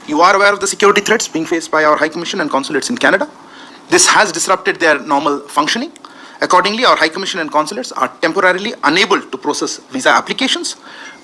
You are aware of the security threats being faced by our High Commission and consulates in Canada. This has disrupted their normal functioning. Accordingly, our High Commission and consulates are temporarily unable to process visa applications.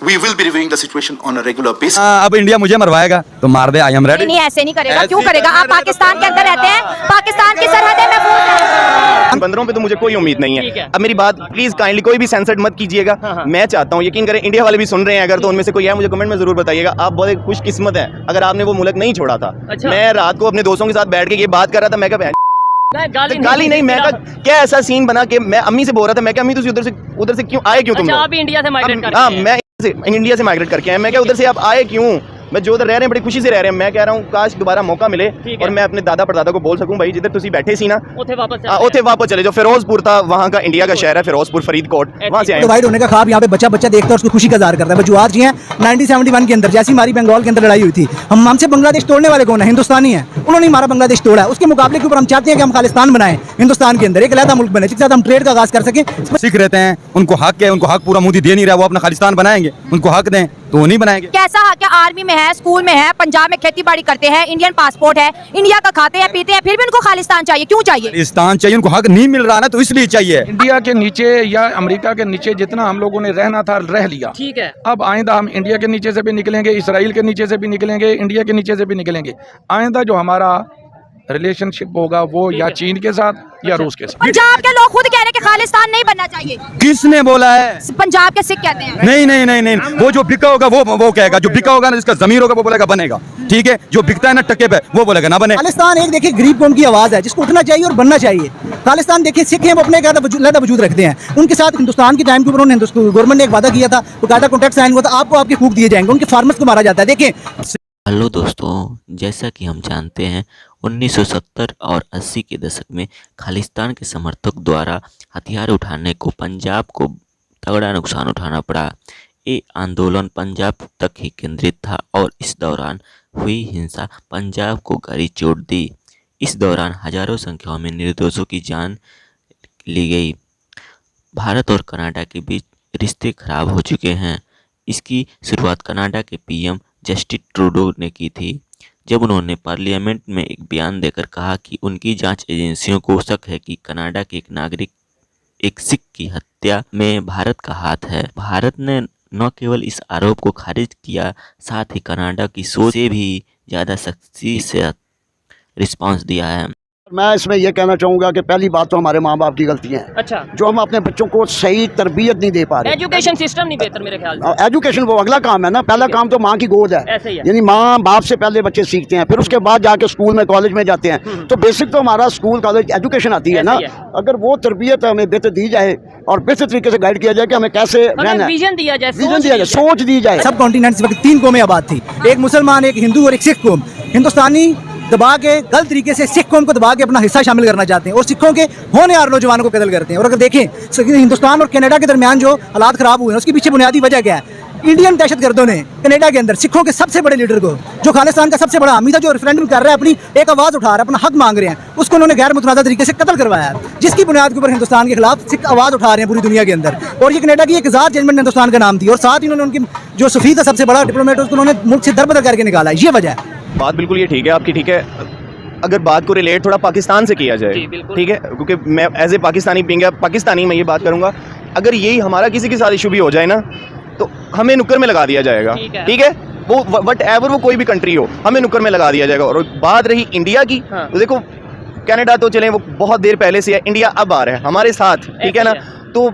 We will be reviewing the situation on a regular basis. अब India मुझे मरवाएगा तो मार दे, I am ready. नहीं, ऐसे नहीं करेगा। क्यों करेगा? आप पाकिस्तान के अंदर रहते हैं, पाकिस्तान की सरहदें महफूज हैं। बंदरों पे तो मुझे कोई उम्मीद नहीं है। अब मेरी बात प्लीज काइंडली कोई भी सेंसर्ड मत कीजिएगा। मैं चाहता हूँ, यकीन करें इंडिया वाले भी सुन रहे हैं, अगर तो उनमें से कोई है मुझे कमेंट में जरूर बताइएगा। आप बहुत खुशकिस्मत है अगर आपने वो मुल्क नहीं छोड़ा था। मैं रात को अपने दोस्तों के साथ बैठ के ये बात कर रहा था, मैं क्या गाली नहीं, मैं क्या ऐसा सीन बना के मैं अम्मी से बोल रहा था, मैं क्या अम्मी उधर से क्यों आए, क्यों तुम लोग? आप इंडिया से माइग्रेट करके? हाँ, मैं इंडिया से माइग्रेट करके आया। मैं क्या उधर से आप आए क्यों? मैं जो उधर रह रहे हैं बड़ी खुशी से रह रहे हैं। मैं कह रहा हूँ काश दोबारा मौका मिले और मैं अपने दादा परदादा को बोल सकूं, भाई जिधर तुसी बैठे सी ना उथे वापस चले जाओ। फिरोजपुर था वहाँ का, इंडिया का शहर है फिरोजपुर, फरीदकोट, वहाँ से आए। डिवाइड होने का ख्वाब यहाँ पे बच्चा देखता है, उसको खुशी का इज़हार करता है। वजूहात जी हैं 1971 के अंदर, जैसी हमारी बंगाल के अंदर लड़ाई हुई थी, हमसे बांग्लादेश तोड़ने वाले कौन है? हिंदुस्तानी है। उन्होंने हमारा बांग्लादेश तोड़ा है। उसके मुकाबले के ऊपर हम चाहते हैं कि हम खालिस्तान बनाएं, हिंदुस्तान के अंदर एक अलग मुल्क बने जिसके साथ हम ट्रेड का आगाज कर सकें। सिख रहते हैं, उनको हक है, उनको हक पूरा मोदी दे नहीं रहा, वो अपना खालिस्तान बनाएंगे, उनको हक दें तो वो नहीं बनाएंगे। कैसा हक? क्या आर्मी में है, स्कूल में है, पंजाब में खेती बाड़ी करते हैं, इंडियन पासपोर्ट है, इंडिया का खाते हैं पीते हैं, फिर भी उनको खालिस्तान चाहिए। क्यों चाहिए? खालिस्तान चाहिए, उनको हक नहीं मिल रहा ना, तो इसलिए चाहिए। इंडिया के नीचे या अमेरिका के नीचे जितना हम लोगों ने रहना था रह लिया, ठीक है। अब आइंदा हम इंडिया के नीचे से भी निकलेंगे, इसराइल के नीचे से भी निकलेंगे, इंडिया के नीचे से भी निकलेंगे। आइंदा जो हमारा रिलेशनशिप होगा वो या चीन के साथ या रूस के साथ। पंजाब के लोग खुद कह रहे हैं कि खालिस्तान नहीं बनना चाहिए। किसने बोला है? पंजाब के सिख कहते हैं। नहीं, वो जो बिका होगा वो कहेगा, जो बिका होगा ना, जिसका जमीर होगा वो बोलेगा बनेगा, ठीक है? जो बिकता है ना टक्के पे वो बोलेगा ना बने। खालिस्तान एक देखिए गरीब कौम की आवाज है जिसको उठना चाहिए और बनना चाहिए। खालिस्तान देखिए सिख हैं, वो अपने लहदा वजूद रखते हैं। उनके साथ हिंदुस्तान के टाइम के ऊपर उन्होंने गवर्नमेंट ने एक वादा किया था, वो कायदा कॉन्ट्रैक्ट साइन हुआ था, आपको आपके हकूक दिए जाएंगे, उनके फार्मर्स को मारा जाता है। देखें हेलो दोस्तों, जैसा कि हम जानते हैं 1970 और 80 के दशक में खालिस्तान के समर्थक द्वारा हथियार उठाने को पंजाब को तगड़ा नुकसान उठाना पड़ा। ये आंदोलन पंजाब तक ही केंद्रित था और इस दौरान हुई हिंसा पंजाब को गहरी चोट दी। इस दौरान हजारों संख्या में निर्दोषों की जान ली गई। भारत और कनाडा के बीच रिश्ते खराब हो चुके हैं। इसकी शुरुआत कनाडा के पीएम जस्टिन ट्रूडो ने की थी, जब उन्होंने पार्लियामेंट में एक बयान देकर कहा कि उनकी जांच एजेंसियों को शक है कि कनाडा के एक नागरिक एक सिख की हत्या में भारत का हाथ है। भारत ने न केवल इस आरोप को खारिज किया, साथ ही कनाडा की सोच से भी ज़्यादा सख्ती से रिस्पांस दिया है। मैं इसमें यह कहना चाहूँगा कि पहली बात तो हमारे माँ बाप की गलती है। अच्छा। जो हम अपने बच्चों को सही तरबियत नहीं दे पा रहे। एजुकेशन सिस्टम नहीं बेहतर मेरे ख्याल से। एजुकेशन वो अगला काम है ना, पहला काम तो माँ की गोद है। ऐसे ही है। यानी माँ बाप से पहले बच्चे सीखते हैं, फिर उसके बाद जाके स्कूल में कॉलेज में जाते हैं। तो बेसिक तो हमारा स्कूल कॉलेज एजुकेशन आती है ना। अगर वो तरबियत हमें बेहतर दी जाए और बेहतर तरीके से गाइड किया जाए कि हमें कैसे रहना है, विजन दिया जाए, सोच दी जाए। सब कॉन्टिनेंट इस वक्त 3 कौमें आबाद थी, एक मुसलमान, एक हिंदू और एक सिख कौम। हिंदुस्तानी दबा के गलत तरीके से सिख कौम को दबा के अपना हिस्सा शामिल करना चाहते हैं और सिखों के होनहार नौजवानों को कत्ल करते हैं। और अगर देखें हिंदुस्तान और कनाडा के दरमियान जो हालात खराब हुए हैं उसके पीछे बुनियादी वजह क्या है? इंडियन दहशतगर्दों ने कनाडा के अंदर सिखों के सबसे बड़े लीडर को, जो खालिस्तान का सबसे बड़ा हामी था, जो रेफरेंडम कर रहा है, अपनी एक आवाज़ उठा रहा है, अपना हक मांग रहे हैं, उसको उन्होंने गैर मुतनाज़ा तरीके से कत्ल करवाया है, जिसकी बुनियाद के ऊपर हिंदुस्तान के खिलाफ सिख आवाज़ उठा रहे हैं पूरी दुनिया के अंदर। और ये कनाडा की एक आज़ाद जजमेंट हिंदुस्तान का नाम थी और साथ ही उन्होंने उनकी जो सफीर था, सबसे बड़ा डिप्लोमेट, उसको उन्होंने मुल्क से दरबदर करके निकाला है। ये वजह है। बात बिल्कुल ये ठीक है आपकी, ठीक है। अगर बात को रिलेट थोड़ा पाकिस्तान से किया जाए, ठीक है, क्योंकि मैं एज ए पाकिस्तानी पाकिस्तानी मैं ये बात करूँगा, अगर यही हमारा किसी के साथ इशू भी हो जाए ना तो हमें नुक्कर में लगा दिया जाएगा, ठीक है? वो वट एवर वो कोई भी कंट्री हो, हमें नुक्कर में लगा दिया जाएगा। और बात रही इंडिया की, तो देखो कनाडा तो चले वो बहुत देर पहले से है, इंडिया अब आ रहा है हमारे साथ, ठीक है ना। तो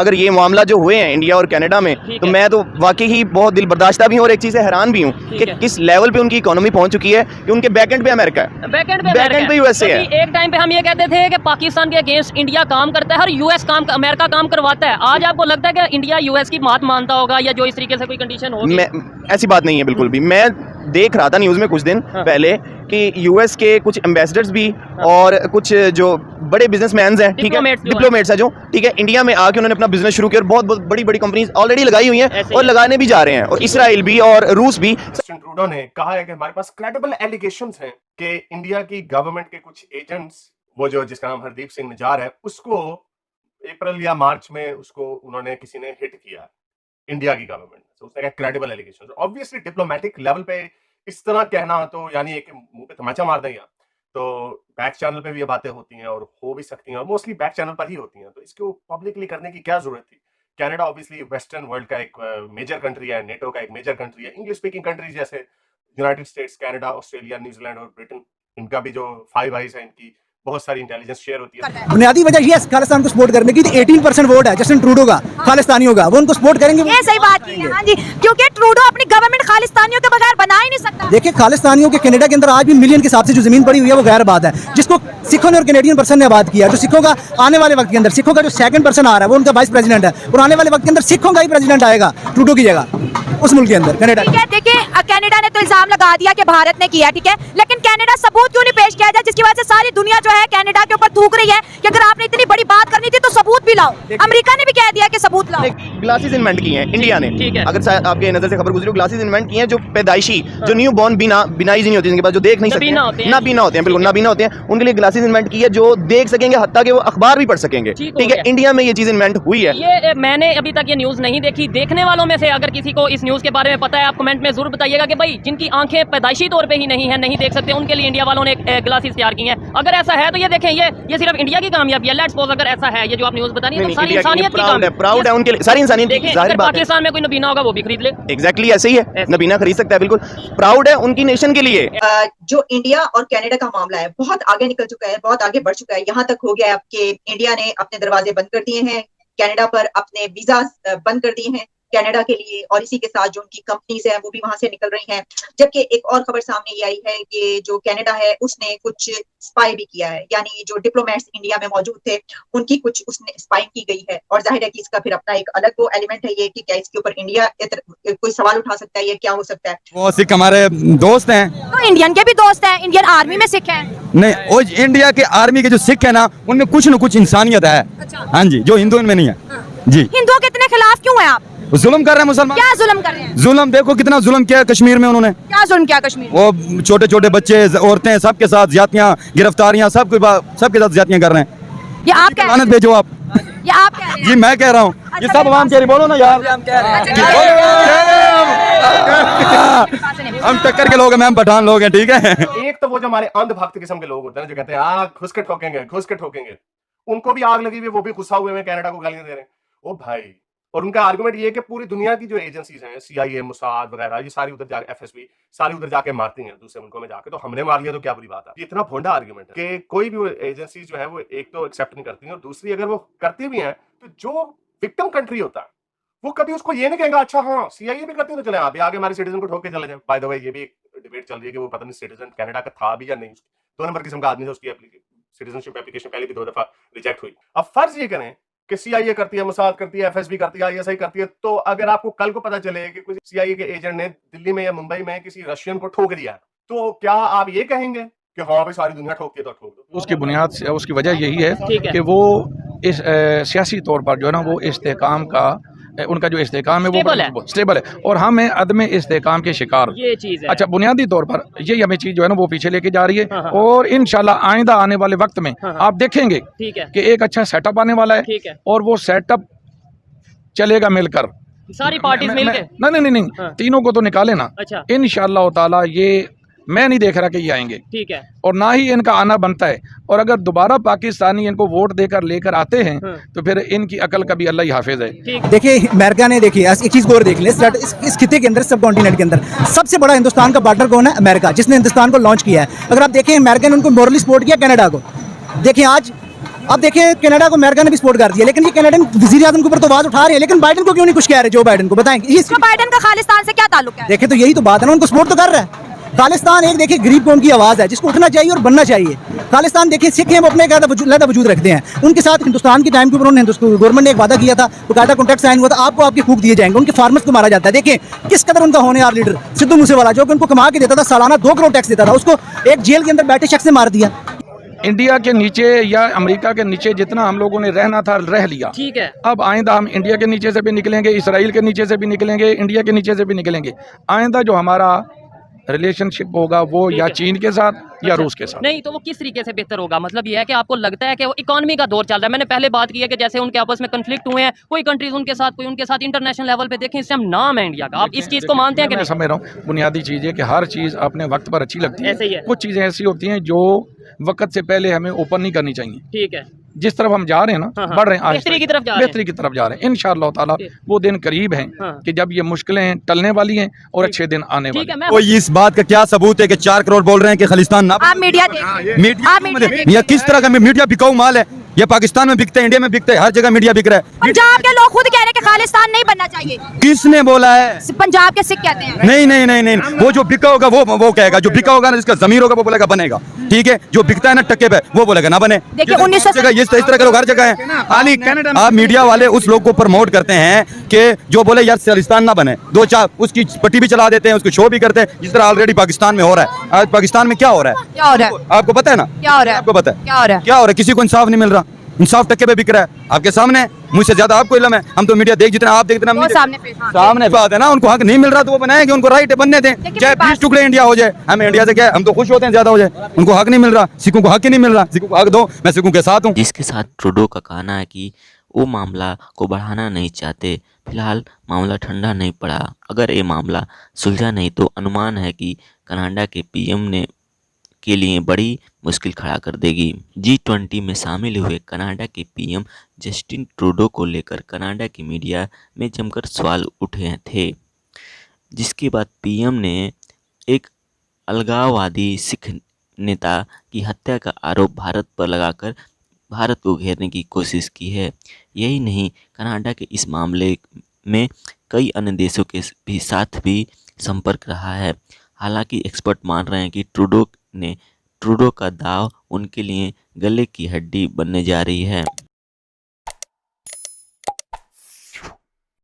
अगर ये मामला जो हुए हैं इंडिया और कनाडा में, तो मैं तो वाकई ही बहुत दिल बर्दाश्ता भी हूँ और एक चीज़ से हैरान भी हूँ कि किस लेवल पे उनकी इकोनॉमी पहुंच चुकी है कि उनके बैकएंड पे अमेरिका है, बैकएंड पे यूएसए है। एक टाइम पे हम ये कहते थे कि पाकिस्तान के अगेंस्ट इंडिया काम करता है और यूएस अमेरिका काम करवाता है। आज आपको लगता है कि इंडिया यूएस की बात मानता होगा या जो इस तरीके से कोई कंडीशन हो? ऐसी बात नहीं है बिल्कुल भी। मैं देख रहा था न्यूज़ में कुछ दिन पहले कि यूएस के कुछ एम्बेसडर्स भी और कुछ जो बड़े बिजनेसमैन हैं, ठीक है, डिप्लोमेट्स हैं जो, ठीक है, इंडिया में आके उन्होंने अपना बिजनेस शुरू किया और बहुत बड़ी बड़ी कंपनीज ऑलरेडी लगाई हुई हैं और लगाने भी जा रहे हैं, और इसराइल भी और रूस भी। जस्टिन ट्रूडो ने कहा है कि हमारे पास क्रेडिबल एलिगेशंस हैं कि इंडिया की गवर्नमेंट के कुछ एजेंट्स, वो जो जिसका नाम हरदीप सिंह निजार है, उसको अप्रैल या मार्च में उसको उन्होंने किसी ने हिट किया इंडिया की गवर्नमेंट। तो उसने कहा credible allegations. Obviously diplomatic level पे इस तरह कहना तो यानी एक मुंह पे तमाचा मार दें, या तो बैक चैनल पे भी ये बातें होती हैं और हो भी सकती हैं, और मोस्टली बैक चैनल पर ही होती हैं, तो इसको पब्लिकली करने की क्या जरूरत थी? कनाडा ऑब्वियसली वेस्टर्न वर्ल्ड का एक मेजर कंट्री है, नेटो का एक मेजर कंट्री है। इंग्लिश स्पीकिंग कंट्रीज जैसे United states, Canada, Australia, New Zealand और ब्रिटेन, इनका भी जो फाइव आइज है, इनकी बहुत सारी इंटेलिजेंस शेयर होती है। बुनियादी वजह ये है खालिस्तान को सपोर्ट करने की, 18% वोट है जस्टिन ट्रूडो का, खालिस्तानियों का, वो उनको सपोर्ट करेंगे। ये सही बात की है, हाँ जी, क्योंकि ट्रूडो अपनी गवर्नमेंट खालिस्तानियों के बगैर बना ही नहीं सकता। देखिए खालिस्तानियों के कनाडा के अंदर आज भी मिलियन के हिसाब से जो जमीन पड़ी हुई है वो गैर आबाद है, जिसको सिखों ने और कनेडियन पर्सन ने आबाद किया। जो सिखों का आने वाले वक्त के अंदर, सिखों का जो सेकंड पर्सन आ रहा है वो उनका वाइस प्रेसिडेंट है, और आने वाले वक्त के अंदर सिखों का ही प्रेसिडेंट आएगा ट्रूडो की जगह उस मुल्क के अंदर, कनाडा। ठीक है, देखिए कनाडा ने तो इल्जाम लगा दिया कि भारत ने किया, ठीक है, लेकिन कनाडा सबूत क्यों नहीं पेश किया जाए, जिसकी वजह से सारी दुनिया जो है कनाडा के ऊपर थूक रही है कि अगर आपने इतनी बड़ी बात करनी थी तो सबूत भी लाओ। अमेरिका ने भी कह दिया कि सबूत लाओ। ग्लासेस इन्वेंट किए हैं इंडिया ने, ठीक है। अगर शायद आपके नजर से खबर गुजरी हो, ग्लासेस इन्वेंट किए हैं जो पैदाइशी, जो न्यू बॉर्न बिनाई नहीं होती, जिनके पास जो देख नहीं सकते, नाबीना होते हैं, बिल्कुल नाबीना होते हैं, उनके लिए ग्लासेस इन्वेंट की है जो देख सकेंगे, हत्ता कि वो अखबार भी पढ़ सकेंगे। ठीक है, इंडिया में ये चीज इन्वेंट हुई है। ये मैंने अभी तक ये न्यूज़ नहीं देखी। देखने वालों में से अगर किसी को इस न्यूज़ के बारे में पता है, आप कमेंट में जरूर बताइएगा कि भाई जिनकी आंखें पैदाइशी तौर पे ही नहीं है, नहीं देख सकते, उनके लिए इंडिया वालों ने ग्लासेस तैयार की हैं। अगर ऐसा है तो ये देखें, ये सिर्फ इंडिया की कामयाबी है। लेट्स सपोज अगर ऐसा है, ये जो आप न्यूज़ बता रही है, तो सारी इंसानियत की कामयाबी, प्राउड है उनके लिए, सारी इंसानियत की जाहिर बात है। पाकिस्तान में कोई नबीना होगा वो भी खरीद ले। एग्जैक्टली ऐसे ही है, नबीना खरीद सकता है, बिल्कुल प्राउड है उनकी नेशन के लिए। जो इंडिया और कनाडा का मामला है बहुत आगे निकल चुका है, बहुत आगे बढ़ चुका है। यहाँ तक हो गया है कि इंडिया ने अपने दरवाजे बंद कर दिए हैं, कनाडा पर अपने वीजा बंद कर दिए हैं कनाडा के लिए, और इसी के साथ जो उनकी कंपनीज हैं वो भी वहां से निकल रही हैं। जबकि एक और खबर सामने ये आई है कि जो कनाडा है उसने कुछ स्पाई भी किया है, यानी जो डिप्लोमेट्स इंडिया में मौजूद थे उनकी कुछ उसने स्पाइंग की गई है, और जाहिर है कि इसका फिर अपना एक अलग वो एलिमेंट है ये कि क्या इसके ऊपर इंडिया कोई सवाल उठा सकता है, ये क्या हो सकता है। वो सिख हमारे दोस्त हैं, तो इंडियन के भी दोस्त हैं, इंडियन आर्मी में सिख हैं। नहीं, वो इंडिया के आर्मी के जो सिख है ना, उनमें कुछ न कुछ इंसानियत है। अच्छा। हाँ जी, जो हिंदू में नहीं है। जी, हिंदुओं के इतने खिलाफ क्यों हैं आप? जुल्म कर रहे हैं मुसलमान। क्या जुल्म कर रहे हैं? जुल्म देखो कितना जुल्म किया है कश्मीर में उन्होंने। क्या जुल्म किया कश्मीर? वो छोटे छोटे बच्चे, औरतें, सबके साथ ज्यादतियां, गिरफ्तारियां, सबके साथ ज्यादतियां कर रहे हैं। ये आप कह रहे लानत भेजो आप। हैं? ये आप कह रहे हैं? जी मैं कह रहा हूँ, ये सब आवाम कह रही, बोलो ना यार। हम टक्कर के लोग हैं, हम पठान लोग हैं, ठीक है। एक तो वो जो हमारे अंधभक्त किस्म के लोग होते हैं जो कहते हैं घुस के ठोकेंगे, उनको भी आग लगी हुई, वो भी गुस्सा हुए हैं, कनाडा को गालियां दे रहे हैं। ओ भाई, और उनका आर्गुमेंट ये है कि पूरी दुनिया की जो एजेंसीज हैं, CIA, मोसाद वगैरह, ये सारी उधर जाके, FSB सारी उधर जाके मारती हैं दूसरे मुल्कों में जाके, तो हमने मार लिया तो क्या बुरी बात है। ये इतना भोंडा आर्गुमेंट है कि कोई भी एजेंसीज जो है वो एक तो एक्सेप्ट नहीं करती हैं, और दूसरी अगर वो करती भी हैं तो जो विक्टिम कंट्री होता है वो कभी उसको ये नहीं कहेगा अच्छा हाँ CIA भी करती है तो चले आप आगे हमारे सिटीजन को ठोक के चले जाए। बाय द वे ये भी एक डिबेट चल रही है कि वो पता नहीं सिटीजन कनाडा का था भी या नहीं, 2 नंबर किस्म का आदमी था, उसकी सिटीजनशिप एप्लीकेशन पहले भी 2 दफा रिजेक्ट हुई। अब फर्ज ये करें कि CIA करती है, मोसाद करती है, FSB करती है, ISI करती है, तो अगर आपको कल को पता चले कि कुछ CIA के एजेंट ने दिल्ली में या मुंबई में किसी रशियन को ठोक दिया, तो क्या आप ये कहेंगे कि हाँ भाई सारी दुनिया ठोकती है तो ठोक दो? उसकी बुनियाद से, उसकी वजह यही है कि वो इस सियासी तौर पर जो है ना, वो इस्तेकाम का, उनका जो इस्तेकाम है वो स्टेबल है, और हम हैं अदम इस्तेकाम के शिकार। ये चीज है। अच्छा, बुनियादी तौर पर ये हमें चीज जो है ना वो पीछे लेके जा रही है, और इंशाल्लाह आइंदा आने वाले वक्त में आप देखेंगे कि एक अच्छा सेटअप आने वाला है, और वो सेटअप चलेगा मिलकर, सारी पार्टीज मिलकर। नहीं, तीनों को तो निकाले ना। अच्छा। इंशाल्लाह ताला ये मैं नहीं देख रहा कि ये आएंगे, ठीक है, और ना ही इनका आना बनता है, और अगर दोबारा पाकिस्तानी इनको वोट देकर लेकर आते हैं तो फिर इनकी अकल का भी अल्लाह ही हाफिज है। देखिए अमेरिका ने, देखिए एक चीज गौर देख लें, इस खिते के अंदर, सब कॉन्टिनेंट के अंदर सबसे बड़ा हिंदुस्तान का पार्टनर कौन है? अमेरिका, जिसने हिंदुस्तान को लॉन्च किया है। अगर आप देखें अमेरिका ने उनको मॉरली सपोर्ट किया कनाडा को। देखिए आज अब देखिए कनाडा को अमेरिका ने भी सपोर्ट कर दिया, लेकिन ये कनाडियन वजीर आज़म के ऊपर तो आवाज उठा रहे हैं, लेकिन बाइडेन को क्यों नहीं कुछ कह रहे? जो बाइडेन को बताएं, बाइडेन का खालिस्तान से क्या ताल्लुक है? देखिए तो यही तो बात है ना, उनको सपोर्ट तो कर रहा है खालिस्तान। एक देखिए गरीब कौम की आवाज़ है जिसको उठना चाहिए और बनना चाहिए। खालिस्तान देखिए सिख हैं, वो अपने अलग वजूद रखते हैं। उनके साथ हिंदुस्तान के टाइम के ऊपर उन्होंने गवर्नमेंट ने एक वादा किया था, बाकायदा कॉन्ट्रैक्ट साइन हुआ था, आपको आपके हकूक दिए जाएंगे। उनके फार्मर्स को मारा जाता है। देखिए किस कदर उनका होनहार लीडर सिद्धू मूसेवाला, जो कि उनको कमा के देता था, सालाना 2 करोड़ टैक्स देता था, उसको एक जेल के अंदर बैठे शख्स ने मार दिया। इंडिया के नीचे या अमेरिका के नीचे जितना हम लोगों ने रहना था रह लिया, ठीक है। अब आइंदा हम इंडिया के नीचे से भी निकलेंगे, इसराइल के नीचे से भी निकलेंगे, इंडिया के नीचे से भी निकलेंगे। आइंदा जो हमारा रिलेशनशिप होगा वो या चीन के साथ या रूस के साथ। नहीं तो वो किस तरीके से बेहतर होगा? मतलब ये है कि आपको लगता है कि वो इकोनॉमी का दौर चल रहा है। मैंने पहले बात की है कि जैसे उनके आपस में कन्फ्लिक्ट हुए हैं, कोई कंट्रीज उनके साथ, कोई उनके साथ, इंटरनेशनल लेवल पे देखें, इस टाइम नाम है इंडिया का। आप इस चीज़ को मानते हैं कि मैं नहीं? समझ रहा हूँ, बुनियादी चीज़ है कि हर चीज़ अपने वक्त पर अच्छी लगती ऐसे ही है। कुछ चीज़ें ऐसी होती हैं जो वक्त से पहले हमें ओपन नहीं करनी चाहिए। ठीक है। जिस तरफ हम जा रहे हैं ना, हाँ, हाँ। बढ़ रहे हैं, बेहतरी की तरफ जा रहे हैं। बेहतरी की तरफ जा रहे हैं। इंशाअल्लाह ताला वो दिन करीब हैं हाँ। कि जब ये मुश्किलें टलने वाली हैं और अच्छे दिन आने वाले ठीक है। हैं। मैं कोई इस बात का क्या सबूत है कि 4 करोड़ बोल रहे हैं कि खालिस्तान ना आप मीडिया देखिए, मीडिया आप मीडिया देखिए। या किस तरह का मीडिया बिकाऊ माल है? ये पाकिस्तान में बिकता है, इंडिया में बिकता है, हर जगह मीडिया बिक रहा है। पंजाब के लोग खुद कह रहे हैं कि खालिस्तान नहीं बनना चाहिए। किसने बोला है? पंजाब के सिख कहते हैं। नहीं नहीं नहीं नहीं, वो जो बिका होगा वो कहेगा, जो बिका होगा ना, जिसका जमीर होगा वो बोलेगा बनेगा। ठीक है, जो बिकता है ना टक्के पे वो बोलेगा ना बने। देखिए 1900 जगह इस तरह के लोग हर जगह हैं। आप मीडिया वाले उस लोग को प्रमोट करते हैं कि जो बोले यार खालिस्तान ना बने, 2-4 उसकी पट्टी भी चला देते हैं, उसको शो भी करते हैं, जिस तरह ऑलरेडी पाकिस्तान में हो रहा है। आज पाकिस्तान में क्या हो रहा है? क्या हो रहा है? आपको पता है ना? क्या हो रहा है? आपको पता है क्या हो रहा है? क्या हो रहा है? किसी को इंसाफ नहीं मिल रहा, इंसाफ टक्के पे बिक रहा है आपके सामने। मुझसे ज्यादा आपको इल्म है, हम तो मीडिया देख जितना आप देखते वो सामने पे, हाँ। सामने बात है ना। उनको हक नहीं मिल रहा तो वो बनाएंगे, उनको राइट है बनने दें, चाहे 20 टुकड़े इंडिया हो जाए। हमें इंडिया से क्या है, हम तो खुश होते हैं ज्यादा हो जाए। उनको हक नहीं मिल रहा, सिखों को हक ही नहीं मिल रहा। सिखों को हक दो, मैं सिखों के साथ हूँ। जिसके साथ ट्रूडो का कहना है कि वो मामला को बढ़ाना नहीं चाहते। फिलहाल मामला ठंडा नहीं पड़ा। अगर ये मामला सुलझा नहीं तो अनुमान है कि कनाडा के पीएम ने के लिए बड़ी मुश्किल खड़ा कर देगी। G20 में शामिल हुए कनाडा के पीएम जस्टिन ट्रूडो को लेकर कनाडा की मीडिया में जमकर सवाल उठे थे, जिसके बाद पीएम ने एक अलगाववादी सिख नेता की हत्या का आरोप भारत पर लगाकर भारत को घेरने की कोशिश की है। यही नहीं, कनाडा के इस मामले में कई अन्य देशों के भी साथ भी संपर्क रहा है। हालांकि एक्सपर्ट मान रहे हैं कि ट्रूडो का दाव उनके लिए गले की हड्डी बनने जा रही है।